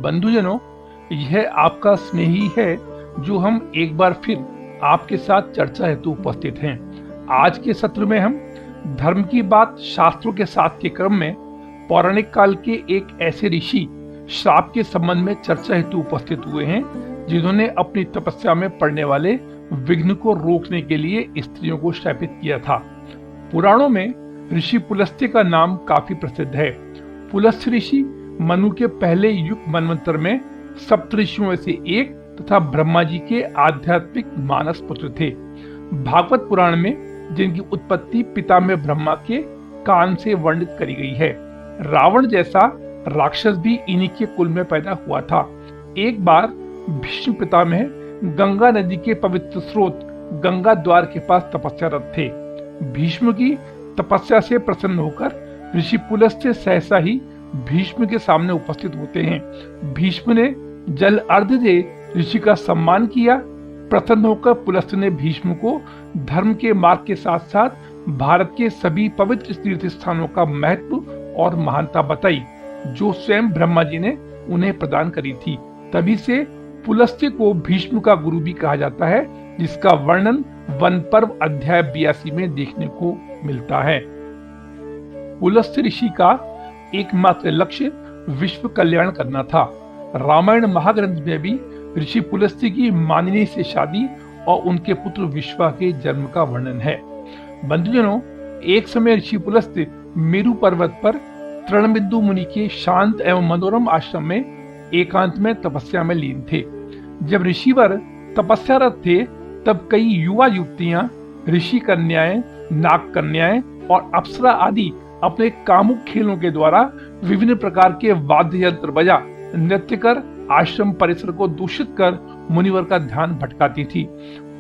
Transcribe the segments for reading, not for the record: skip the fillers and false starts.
बंधुजनों, यह आपका स्नेही है जो हम एक बार फिर आपके साथ चर्चा हेतु उपस्थित हैं। आज के सत्र में हम धर्म की बात शास्त्रों के साथ के क्रम में पौराणिक काल के एक ऐसे ऋषि श्राप के संबंध में चर्चा हेतु उपस्थित हुए हैं जिन्होंने अपनी तपस्या में पड़ने वाले विघ्न को रोकने के लिए स्त्रियों को शापित किया था। पुराणों में ऋषि पुलस्त्य का नाम काफी प्रसिद्ध है। पुलस्त्य ऋषि मनु के पहले युग मनवंतर में सप्तऋषियों में से एक तथा ब्रह्मा जी के आध्यात्मिक मानस पुत्र थे। भागवत पुराण में जिनकी उत्पत्ति पितामह ब्रह्मा के कान से वर्णित करी गई है। रावण जैसा राक्षस भी इन्हीं के कुल में पैदा हुआ था। एक बार भीष्म पितामह गंगा नदी के पवित्र स्रोत गंगा द्वार के पास तपस्यारत थे। भीष्म की तपस्या से प्रसन्न होकर ऋषि पुलस्त्य सहसा ही भीष्म के सामने उपस्थित होते हैं। भीष्म ने जल अर्घ्य दे ऋषि का सम्मान किया। प्रसन्न होकर पुलस्त्य ने भीष्म को धर्म के मार्ग के साथ साथ भारत के सभी पवित्र तीर्थ स्थानों का महत्व और महानता बताई जो स्वयं ब्रह्मा जी ने उन्हें प्रदान करी थी। तभी से पुलस्त्य को भीष्म का गुरु भी कहा जाता है, जिसका वर्णन वन पर्व अध्याय 82 में देखने को मिलता है। पुलस्त्य ऋषि का एकमात्र लक्ष्य विश्व कल्याण करना था। रामायण महाग्रंथ में भी ऋषि पुलस्त्य की मानिनी से शादी और उनके पुत्र विश्वा के जन्म का वर्णन है। बंधुजनों, एक समय ऋषि पुलस्त्य मेरु पर्वत पर तृणबिंदु मुनि के शांत एवं मनोरम आश्रम में एकांत में तपस्या में लीन थे। जब ऋषिवर तपस्यारत थे तब कई युवा युवतियां, ऋषि कन्याएं, नाग कन्याएं और अप्सरा आदि अपने कामुक खेलों के द्वारा विभिन्न प्रकार के वाद्य यंत्र बजा नृत्य कर आश्रम परिसर को दूषित कर मुनिवर का ध्यान भटकाती थी,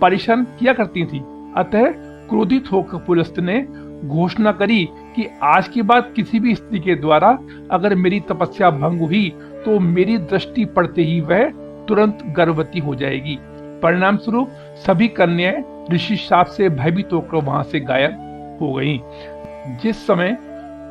परेशान किया करती थी। अतः क्रोधित होकर पुलस्त्य ने घोषणा करी कि आज के बाद किसी भी स्त्री के द्वारा अगर मेरी तपस्या भंग हुई तो मेरी दृष्टि पड़ते ही वह तुरंत गर्भवती हो जाएगी। परिणाम स्वरूप सभी कन्याएं ऋषि शाप से भयभीत होकर वहां से गायब हो गईं। जिस समय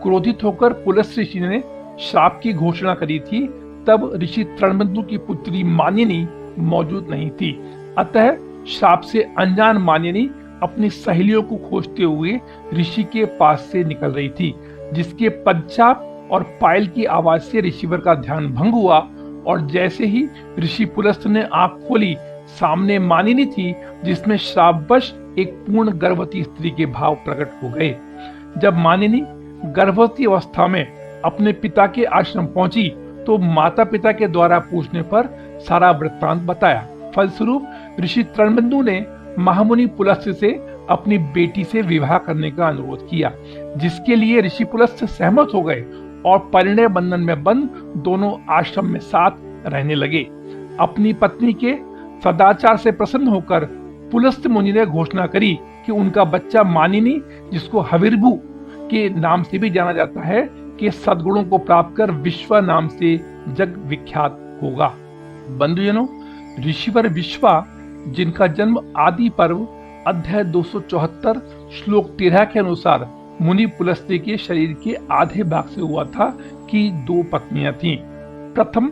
क्रोधित होकर पुलस्त्य ऋषि ने शाप की घोषणा करी थी तब ऋषि तृणबिंदु की पुत्री मानिनी मौजूद नहीं थी। अतः शाप से अनजान मानिनी अपनी सहेलियों को खोजते हुए ऋषि के पास से निकल रही थी, जिसके पदचाप और पायल की आवाज से ऋषिवर का ध्यान भंग हुआ और जैसे ही ऋषि पुलस्त्य ने आंख खोली, सामने मानिनी थी जिसमें श्रापवश एक पूर्ण गर्भवती स्त्री के भाव प्रकट हो गए। जब मानिनी गर्भवती अवस्था में अपने पिता के आश्रम पहुंची तो माता पिता के द्वारा पूछने पर सारा वृत्तांत बताया। फलस्वरूप ऋषि तृणबिंदु ने महामुनि पुलस्त्य से अपनी बेटी से विवाह करने का अनुरोध किया, जिसके लिए ऋषि पुलस्त्य सहमत हो गए और परिणय बंधन में बंध दोनों आश्रम में साथ रहने लगे। अपनी पत्नी के सदाचार से प्रसन्न होकर पुलस्त्य मुनि ने घोषणा करी कि उनका बच्चा मानिनी, जिसको हविर्भु के नाम से भी जाना जाता है, के सद्गुणों को प्राप्त कर विश्वा नाम से जग विख्यात होगा। बंधुजनों, ऋषिवर विश्वा, जिनका जन्म आदि पर्व अध्याय 274 श्लोक 13 के अनुसार मुनि पुलस्त्य के शरीर के आधे भाग से हुआ था, की दो पत्नियां थीं। प्रथम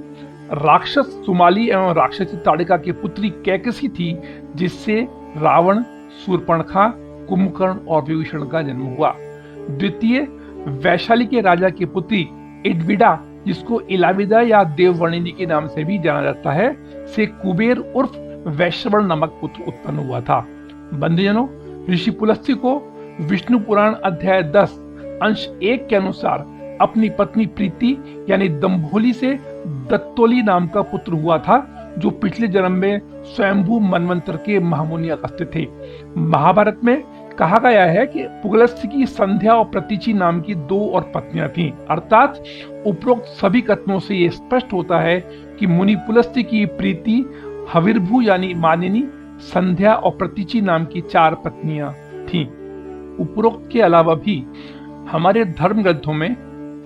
राक्षस सुमाली एवं राक्षसी ताड़िका की पुत्री कैकसी थी, जिससे रावण, शूर्पणखा, कुंभकर्ण और विभीषण का जन्म हुआ। द्वितीय वैशाली के राजा की पुत्री इडविडा, जिसको इलाविदा या देववर्णिनी के नाम से भी जाना जाता है, से कुबेर उर्फ वैश्रवण नामक पुत्र उत्पन्न हुआ था। बंधुजनों, ऋषि पुलस्त्य को विष्णु पुराण अध्याय 10 अंश 1 के अनुसार अपनी पत्नी प्रीति यानी दंभोली से दत्तोली नाम का पुत्र हुआ था, जो पिछले जन्म में स्वयंभू मनवंतर के महामुनि अगस्त्य थे। महाभारत में कहा गया है कि पुलस्त्य की संध्या और प्रतीचि नाम की 2 और पत्नियां थीं। अर्थात उपरोक्त सभी कथनों से ये स्पष्ट होता है कि मुनि पुलस्त्य की प्रीति, हविर्भु यानी मानिनी, संध्या और प्रतीचि नाम की 4 पत्नियां थीं। उपरोक्त के अलावा भी हमारे धर्म ग्रंथों में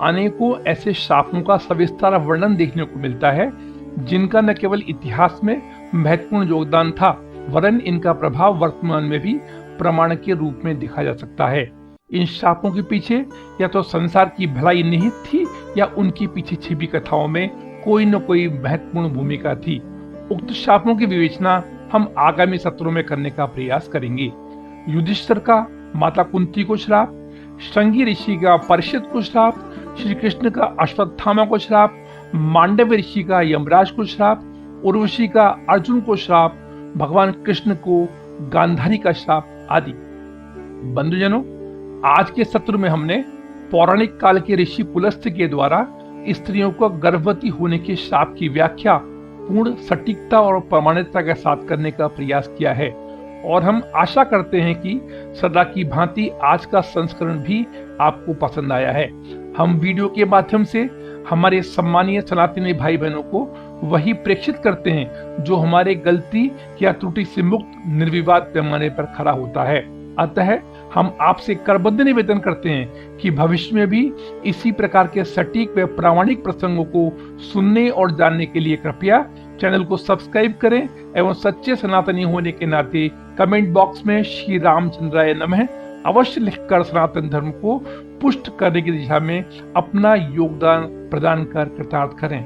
अनेकों ऐसे शापों का सविस्तार वर्णन देखने को मिलता है, जिनका न केवल इतिहास में महत्वपूर्ण योगदान था, वरन इनका प्रभाव वर्तमान में भी प्रमाण के रूप में देखा जा सकता है। इन शापों के पीछे या तो संसार की भलाई निहित थी या उनके पीछे छिपी कथाओं में कोई न कोई महत्वपूर्ण भूमिका थी। उक्त शापों की विवेचना हम आगामी सत्रों में करने का प्रयास करेंगे। युधिष्ठिर का माता कुंती को श्राप, श्रृंगी ऋषि का परीक्षित को श्राप, श्री कृष्ण का अश्वत्थामा को श्राप, मांडव्य ऋषि का यमराज को श्राप, उर्वशी का अर्जुन को श्राप, भगवान कृष्ण को गांधारी का श्राप आदि। बंधुजनों, आज के सत्र में हमने पौराणिक काल के ऋषि पुलस्त्य के द्वारा स्त्रियों को गर्भवती होने के श्राप की व्याख्या पूर्ण सटीकता और प्रामाणिकता के साथ करने का प्रयास किया है, और हम आशा करते हैं कि सदा की भांति आज का संस्करण भी आपको पसंद आया है। हम वीडियो के माध्यम से हमारे सम्मानीय सनातनी भाई बहनों को वही प्रेक्षित करते हैं जो हमारे गलती या त्रुटि से मुक्त निर्विवाद पैमाने पर खड़ा होता है। अतः हम आपसे करबद्ध निवेदन करते हैं कि भविष्य में भी इसी प्रकार के सटीक व प्रामाणिक प्रसंगों को सुनने और जानने के लिए कृपया चैनल को सब्सक्राइब करें एवं सच्चे सनातनी होने के नाते कमेंट बॉक्स में श्री रामचंद्राय नमः अवश्य लिखकर सनातन धर्म को पुष्ट करने की दिशा में अपना योगदान प्रदान कर कृतार्थ करें।